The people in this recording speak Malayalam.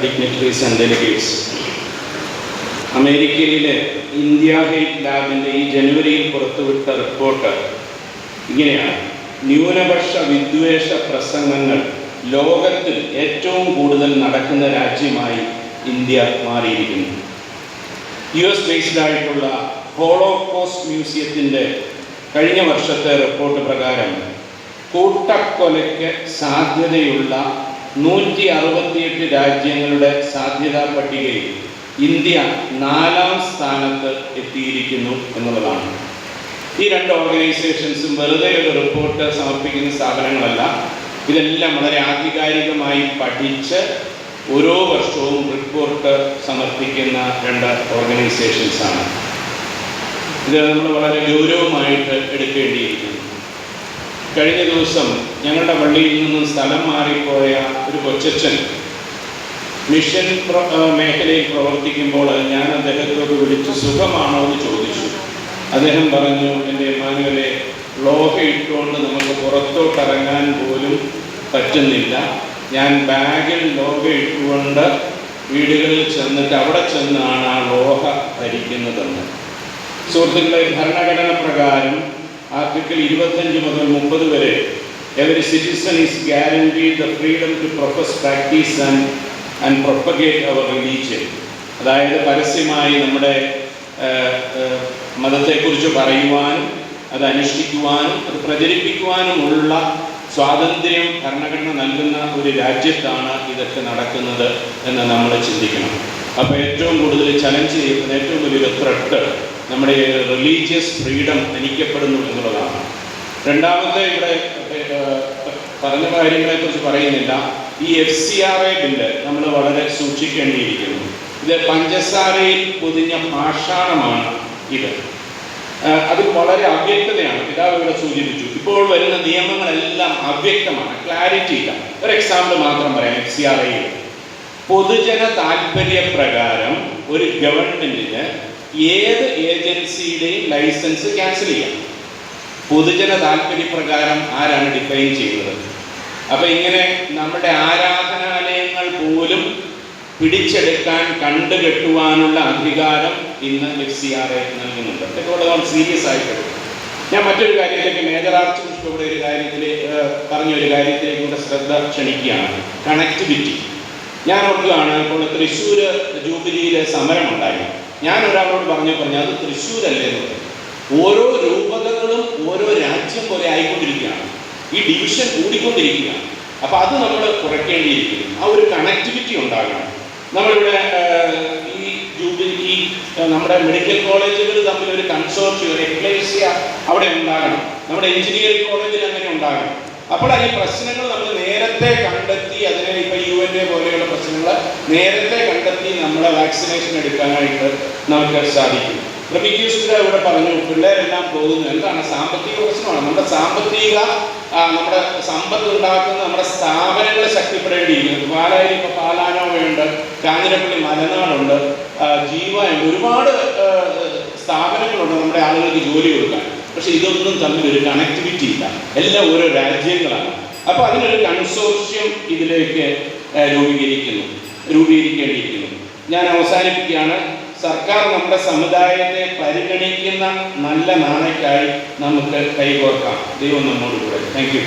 dignitaries and delegates. അമേരിക്കയിലെ ഇന്ത്യ ഹെൽത്ത് ലാബിൻ്റെ ഈ ജനുവരിയിൽ പുറത്തുവിട്ട റിപ്പോർട്ട് ഇങ്ങനെയാണ്: ന്യൂനപക്ഷ വിദ്വേഷ പ്രസംഗങ്ങൾ ലോകത്തിൽ ഏറ്റവും കൂടുതൽ നടക്കുന്ന രാജ്യമായി ഇന്ത്യ മാറിയിരിക്കുന്നു. US ബേസ്ഡായിട്ടുള്ള ഹോളോകോസ്റ്റ് മ്യൂസിയത്തിൻ്റെ കഴിഞ്ഞ വർഷത്തെ റിപ്പോർട്ട് പ്രകാരം കൂട്ടക്കൊലയ്ക്ക് സാധ്യതയുള്ള 168 രാജ്യങ്ങളുടെ സാധ്യതാ പട്ടികയിൽ ഇന്ത്യ 4ാം സ്ഥാനത്ത് എത്തിയിരിക്കുന്നു എന്നുള്ളതാണ്. ഈ രണ്ട് ഓർഗനൈസേഷൻസും വെറുതെ ഒരു റിപ്പോർട്ട് സമർപ്പിക്കുന്ന സ്ഥാപനങ്ങളല്ല. ഇതെല്ലാം വളരെ ആധികാരികമായി പഠിച്ച് ഓരോ വർഷവും റിപ്പോർട്ട് സമർപ്പിക്കുന്ന രണ്ട് ഓർഗനൈസേഷൻസാണ്. ഇത് നമ്മൾ വളരെ ഗൗരവമായിട്ട് എടുക്കേണ്ടിയിരിക്കുന്നു. കഴിഞ്ഞ ദിവസം ഞങ്ങളുടെ പള്ളിയിൽ നിന്നും സ്ഥലം മാറിപ്പോയ ഒരു കൊച്ചച്ഛൻ മിഷൻ മേഖലയിൽ പ്രവർത്തിക്കുമ്പോൾ ഞാൻ അദ്ദേഹത്തോട് വിളിച്ച് സുഖമാണോ എന്ന് ചോദിച്ചു. അദ്ദേഹം പറഞ്ഞു, എൻ്റെ മാനുവലെ, ലോഹ ഇട്ടുകൊണ്ട് നമുക്ക് പുറത്തോട്ടിറങ്ങാൻ പോലും പറ്റുന്നില്ല. ഞാൻ ബാഗിൽ ലോഹ ഇട്ടുകൊണ്ട് വീടുകളിൽ ചെന്നിട്ട് അവിടെ ചെന്നാണ് ആ ലോഹ ധരിക്കുന്നതെന്ന്. സുഹൃത്തുക്കളെ, ഭരണഘടന പ്രകാരം ആർട്ടിക്കിൾ 25 മുതൽ 30 വരെ every citizen is guaranteed the freedom to profess, practice and propagate our religion. അതായത് പരസ്യമായി നമ്മുടെ മതത്തെക്കുറിച്ച് പറയുവാനും അത് അനുഷ്ഠിക്കുവാനും അത് പ്രചരിപ്പിക്കുവാനുമുള്ള സ്വാതന്ത്ര്യം ഭരണഘടന നൽകുന്ന ഒരു രാജ്യത്താണ് ഇതൊക്കെ നടക്കുന്നത് എന്ന് നമ്മൾ ചിന്തിക്കണം. അപ്പോൾ ഏറ്റവും കൂടുതൽ ചലഞ്ച് ചെയ്യപ്പെടുന്ന ഏറ്റവും വലിയൊരു ത്രെട്ട് നമ്മുടെ റിലീജിയസ് ഫ്രീഡം ഹനിക്കപ്പെടുന്നു എന്നുള്ളതാണ്. രണ്ടാമത്തെ ഇവിടെ പറഞ്ഞ കാര്യങ്ങളെക്കുറിച്ച് പറയുന്നില്ല. ഈ FCRA ബില്ല് നമ്മൾ വളരെ സൂക്ഷിക്കേണ്ടിയിരിക്കുന്നു. ഇത് പഞ്ചസാരയിൽ പൊതിഞ്ഞ പാഷാണമാണ്. ഇത് അത് വളരെ അവ്യക്തതയാണ്. പിതാവ് ഇവിടെ സൂചിപ്പിച്ചു. ഇപ്പോൾ വരുന്ന നിയമങ്ങളെല്ലാം അവ്യക്തമാണ്, ക്ലാരിറ്റി ഇല്ല. ഒരു എക്സാമ്പിൾ മാത്രം പറയാം. FCRA പൊതുജന താല്പര്യപ്രകാരം ഒരു ഗവൺമെൻറ്റിന് ഏത് ഏജൻസിയുടെയും ലൈസൻസ് ക്യാൻസൽ ചെയ്യാം. പൊതുജന താല്പര്യപ്രകാരം ആരാണ് ഡിഫൈൻ ചെയ്യുന്നത്? അപ്പം ഇങ്ങനെ നമ്മുടെ ആരാധനാലയങ്ങൾ പോലും പിടിച്ചെടുക്കാൻ കണ്ടുകെട്ടുവാനുള്ള അധികാരം ഇന്ന് FCRA നൽകുന്നുണ്ട്. ഇതൊക്കെ വളരെ സീരിയസ് ആയിട്ട്. ഞാൻ മറ്റൊരു കാര്യത്തിലേക്ക്, മേജർ ആർച്ച് ബിഷപ്പ് ഇവിടെ ഒരു കാര്യത്തിൽ പറഞ്ഞൊരു കാര്യത്തിലേക്ക് കൂടെ ശ്രദ്ധ ക്ഷണിക്കുകയാണ്: കണക്ടിവിറ്റി. ഞാൻ ഓർക്കുകയാണ്, ഇപ്പോൾ തൃശ്ശൂർ ജൂബിലിയിൽ സമരമുണ്ടായി. ഞാൻ ഒരാളോട് പറഞ്ഞപ്പോൾ അത് തൃശ്ശൂരല്ലേ എന്ന് പറയും. ഓരോ രൂപതകളും ഓരോ രാജ്യം പോലെ ആയിക്കൊണ്ടിരിക്കുകയാണ്. ഈ ഡിവിഷൻ കൂടിക്കൊണ്ടിരിക്കുകയാണ്. അപ്പോൾ അത് നമ്മൾ കുറയ്ക്കേണ്ടിയിരിക്കുന്നു. ആ ഒരു കണക്ടിവിറ്റി ഉണ്ടാകണം. നമ്മളിവിടെ ഈ ജൂബിലി നമ്മുടെ മെഡിക്കൽ കോളേജുകൾ തമ്മിൽ ഒരു കൺസോർഷ്യം, ഒരു എക്ലേസിയ അവിടെ ഉണ്ടാകണം. നമ്മുടെ എഞ്ചിനീയറിംഗ് കോളേജിൽ അങ്ങനെ ഉണ്ടാകണം. അപ്പോൾ ഈ പ്രശ്നങ്ങൾ നമ്മൾ നേരത്തെ കണ്ടെത്തി, അതിനെ ഇപ്പോൾ UN പോലെയുള്ള പ്രശ്നങ്ങൾ നേരത്തെ കണ്ടെത്തി നമ്മളെ വാക്സിനേഷൻ എടുക്കാനായിട്ട് നമുക്ക് സാധിക്കും. പ്രമിക്യൂസ്റ്റിൽ ഇവിടെ പറഞ്ഞു, പിള്ളേരെല്ലാം പോകുന്നു. എന്താണ്? സാമ്പത്തിക പ്രശ്നമാണ്. നമ്മുടെ നമ്മുടെ സമ്പത്ത് ഉണ്ടാക്കുന്ന നമ്മുടെ സ്ഥാപനങ്ങൾ ശക്തിപ്പെടേണ്ടിയിരിക്കുന്നു. പാലായിൽ ഇപ്പോൾ പാലാനോവയുണ്ട്, കാഞ്ഞിരപ്പള്ളി മലനാടുണ്ട്, ജീവയുണ്ട്, ഒരുപാട് സ്ഥാപനങ്ങളുണ്ട് നമ്മുടെ ആളുകൾക്ക് ജോലി കൊടുക്കാൻ. പക്ഷെ ഇതൊന്നും തമ്മിൽ ഒരു കണക്ടിവിറ്റി ഇല്ല. എല്ലാം ഓരോ രാജ്യങ്ങളാണ്. അപ്പോൾ അതിനൊരു കൺസോർഷ്യം ഇതിലേക്ക് രൂപീകരിക്കേണ്ടിയിരിക്കുന്നു. ഞാൻ അവസാനിപ്പിക്കുകയാണ്. സർക്കാർ നമ്മുടെ സമുദായത്തെ പരിഗണിക്കുന്ന നല്ല നാളേക്കായി നമുക്ക് കൈകോർക്കാം. ദൈവം നമ്മോട് കൂടെ. Thank you.